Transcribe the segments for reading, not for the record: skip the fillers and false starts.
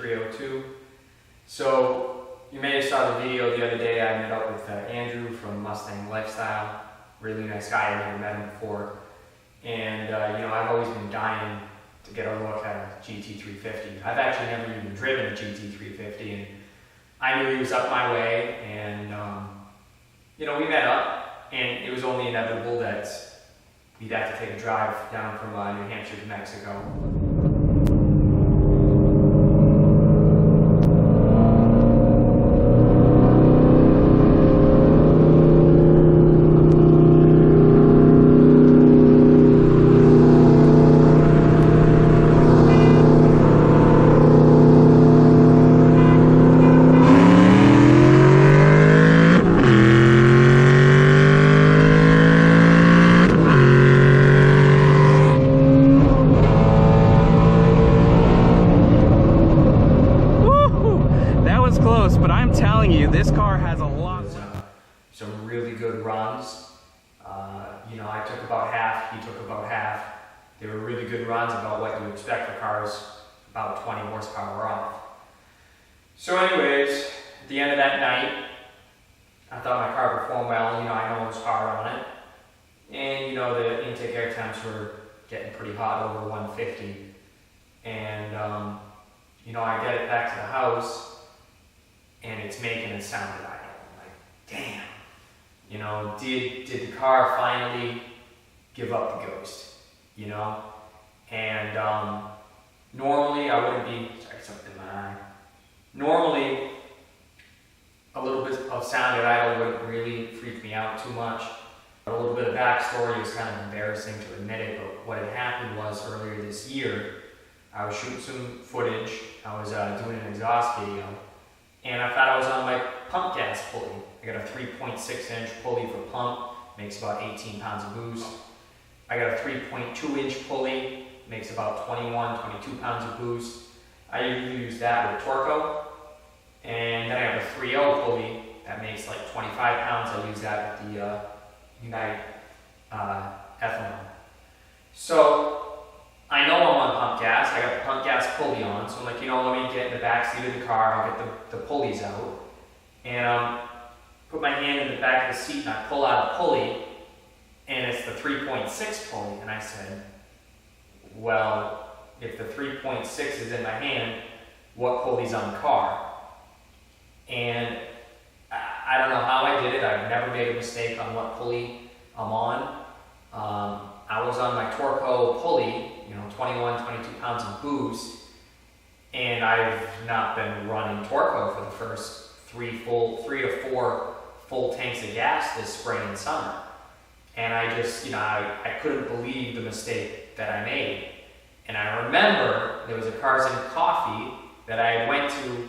302. So you may have saw the video the other day. I met up with Andrew from Mustang Lifestyle. Really nice guy. I've never met him before. And you know, I've always been dying to get a look at a GT350. I've actually never even driven a GT350, and I knew he was up my way, and you know, we met up, and it was only inevitable that we'd have to take a drive down from New Hampshire to Mexico. This car has a lot of some really good runs. You know, I took about half, he took about half. They were really good runs, about what you expect for cars about 20 horsepower off. So anyways, at the end of that night, I thought my car performed well. You know, I know it was hard on it. And you know, the intake air temps were getting pretty hot, over 150. And you know, I get it back to the house, and it's making a sound that I don't like. Damn, you know, did the car finally give up the ghost? You know, and normally I wouldn't be. Sorry, something in my eye. Normally, a little bit of sound at idle wouldn't really freak me out too much. A little bit of backstory, is kind of embarrassing to admit it, but what had happened was earlier this year, I was shooting some footage. I was doing an exhaust video. And I thought I was on my pump gas pulley. I got a 3.6 inch pulley for pump, makes about 18 pounds of boost. I got a 3.2 inch pulley, makes about 21, 22 pounds of boost. I usually use that with Torco. And then I have a 3.0 pulley that makes like 25 pounds. I use that with the United ethanol. So I know I'm on pump gas. I got the pump gas pulley on, so I'm like, you know, let me get in the back seat of the car. I'll get the pulleys out, and put my hand in the back of the seat, and I pull out a pulley, and it's the 3.6 pulley. And I said, well, if the 3.6 is in my hand, what pulley's on the car? And I don't know how I did it. I've never made a mistake on what pulley I'm on. I was on my Torco pulley, you know, 21, 22 pounds of boost, and I've not been running Torco for the first 3 to 4 full tanks of gas this spring and summer. And I just, you know, I couldn't believe the mistake that I made. And I remember there was a Cars and Coffee that I went to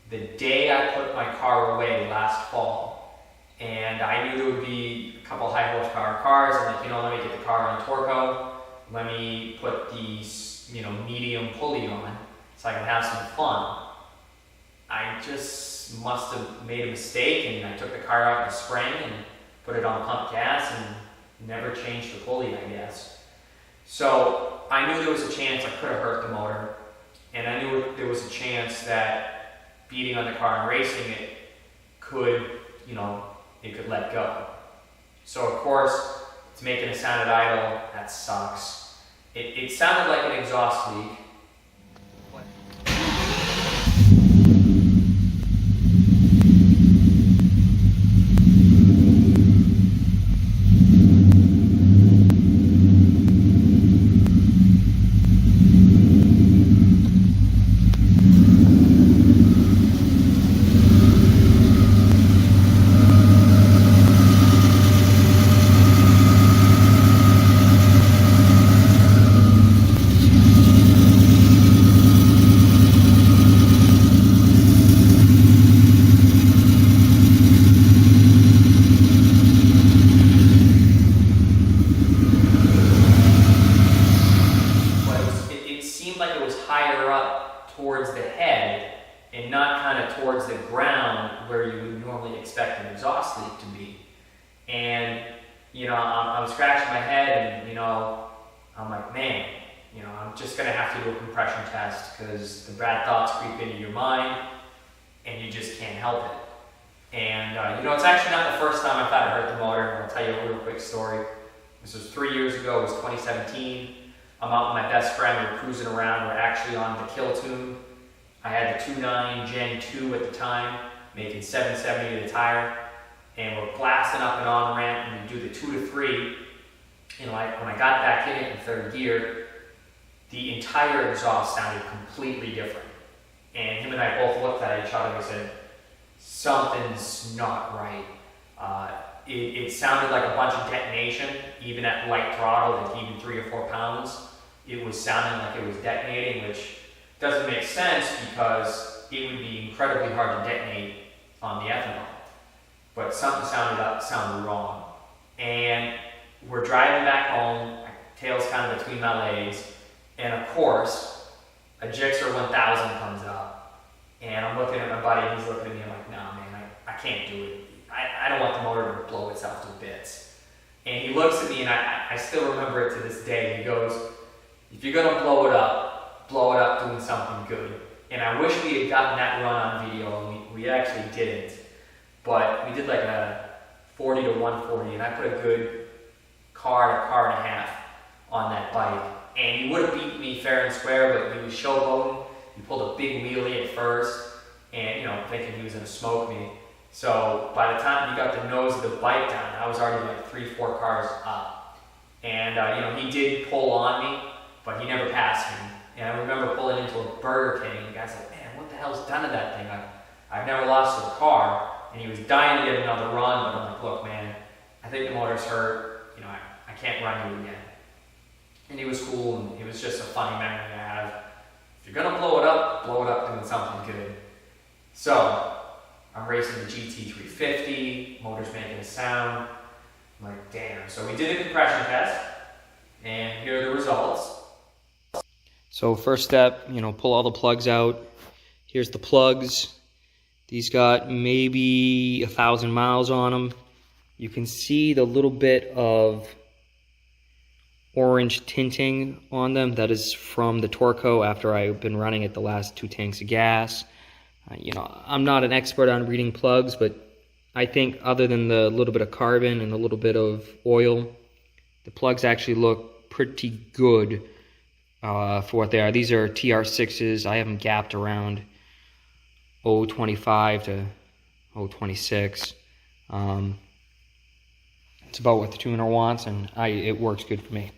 the day I put my car away last fall. And I knew there would be a couple high horsepower cars. I'm like, you know, let me get the car on Torco. Let me put the, you know, medium pulley on so I can have some fun. I just must have made a mistake, and I took the car out in the spring and put it on pump gas and never changed the pulley, I guess. So I knew there was a chance I could have hurt the motor, and I knew there was a chance that beating on the car and racing it could, you know, it could let go. So of course, it's making a sound at idle. That sucks. It sounded like an exhaust leak. Towards the head and not kind of towards the ground where you would normally expect an exhaust leak to be. And, you know, I'm scratching my head, and, you know, I'm like, man, you know, I'm just gonna have to do a compression test because the bad thoughts creep into your mind and you just can't help it. And you know, it's actually not the first time I thought I hurt the motor, and I'll tell you a real quick story. This was 3 years ago, it was 2017. I'm out with my best friend, we're cruising around, we're actually on the kill tune. I had the 2.9 Gen 2 at the time, making 770 to the tire, and we're blasting up and on ramp, and we do the 2 to 3. And like when I got back in it in third gear, the entire exhaust sounded completely different. And him and I both looked at each other and we said, something's not right. It sounded like a bunch of detonation, even at light throttle, like even 3 or 4 pounds. It was sounding like it was detonating, which doesn't make sense because it would be incredibly hard to detonate on the ethanol. But something sounded wrong. And we're driving back home, my tail's kind of between my legs, and of course, a Gixxer 1000 comes up. And I'm looking at my buddy, and he's looking at me, I'm like, nah man, I can't do it. I don't want the motor to blow itself to bits. And he looks at me, and I still remember it to this day. He goes, if you're gonna blow it up doing something good. And I wish we had gotten that run on video, and we actually didn't. But we did like a 40 to 140, and I put a good car and a half on that bike. And he would have beaten me fair and square, but he was showboating. He pulled a big wheelie at first, and you know, thinking he was gonna smoke me. So by the time he got the nose of the bike down, I was already like 3-4 cars up. And you know, he did pull on me, but he never passed me. And I remember pulling into a Burger King, and the guy's like, man, what the hell's done to that thing? I've never lost a car. And he was dying to get another run, but I'm like, look man, I think the motor's hurt. You know, I can't run you again. And he was cool, and it was just a funny memory I have. If you're gonna blow it up doing something good. So, I'm racing the GT350, motor's making a sound. I'm like, damn. So we did a compression test, and here are the results. So first step, you know, pull all the plugs out. Here's the plugs. These got maybe 1,000 miles on them. You can see the little bit of orange tinting on them. That is from the Torco after I've been running it the last 2 tanks of gas. You know, I'm not an expert on reading plugs, but I think other than the little bit of carbon and a little bit of oil, the plugs actually look pretty good for what they are. These are TR6s. I have them gapped around 0.25 to 0.26. It's about what the tuner wants, and it works good for me.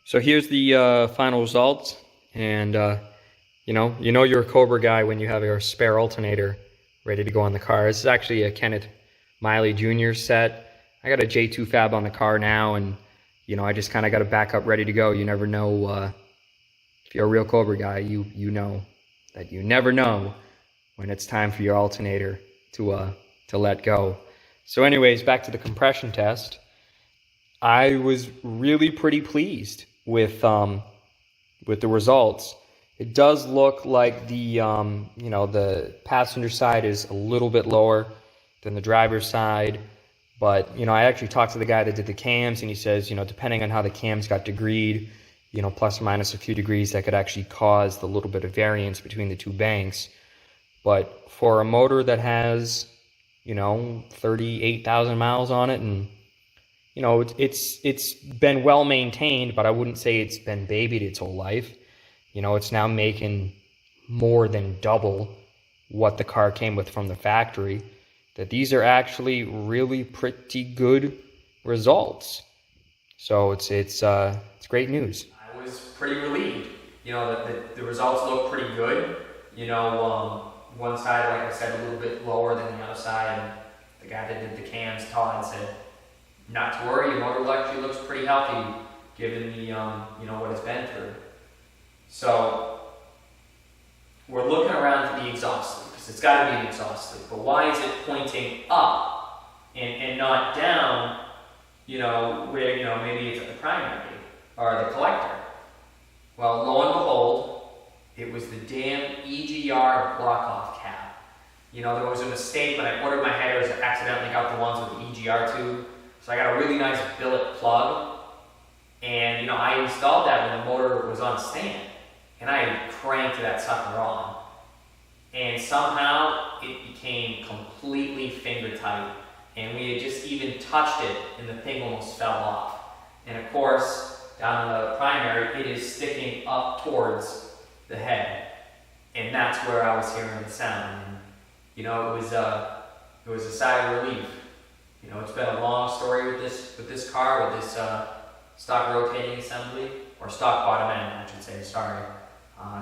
So here's the final results, and you know you're a Cobra guy when you have your spare alternator ready to go on the car. This is actually a Kenneth Miley Jr. set. I got a J2 fab on the car now, and you know I just kind of got a backup ready to go. You never know if you're a real Cobra guy, you know that you never know when it's time for your alternator to let go. So anyways, back to the compression test. I was really pretty pleased with the results. It does look like the you know, the passenger side is a little bit lower than the driver's side, but you know I actually talked to the guy that did the cams, and he says, you know, depending on how the cams got degreed, you know, plus or minus a few degrees, that could actually cause the little bit of variance between the two banks. But for a motor that has, you know, 38,000 miles on it, and you know, it's been well maintained, but I wouldn't say it's been babied its whole life. You know, it's now making more than double what the car came with from the factory. That these are actually really pretty good results. So it's great news. I was pretty relieved. You know, the results look pretty good. You know, one side, like I said, a little bit lower than the other side. And the guy that did the cams, Todd, said, not to worry, your motor actually looks pretty healthy given the, what it's been through. So we're looking around for the exhaust leak, because it's got to be an exhaust leak. But why is it pointing up and not down, where, maybe it's at the primary or the collector? Well, lo and behold, it was the damn EGR block-off cap. There was a mistake when I ordered my headers. I accidentally got the ones with the EGR tube. So I got a really nice billet plug. And, I installed that when the motor was on stand. And I cranked that sucker on. And somehow it became completely finger tight. And we had just even touched it and the thing almost fell off. And of course, down in the primary, it is sticking up towards the head. And that's where I was hearing the sound. And, it was a sigh of relief. It's been a long story with this car, with this stock rotating assembly, or stock bottom end, I should say, sorry.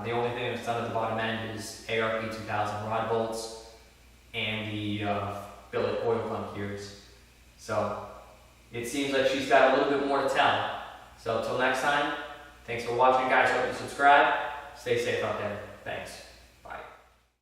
The only thing that's done at the bottom end is ARP 2000 rod bolts and the billet oil pump gears. So it seems like she's got a little bit more to tell. So until next time, thanks for watching, guys. Hope you subscribe. Stay safe out there. Thanks.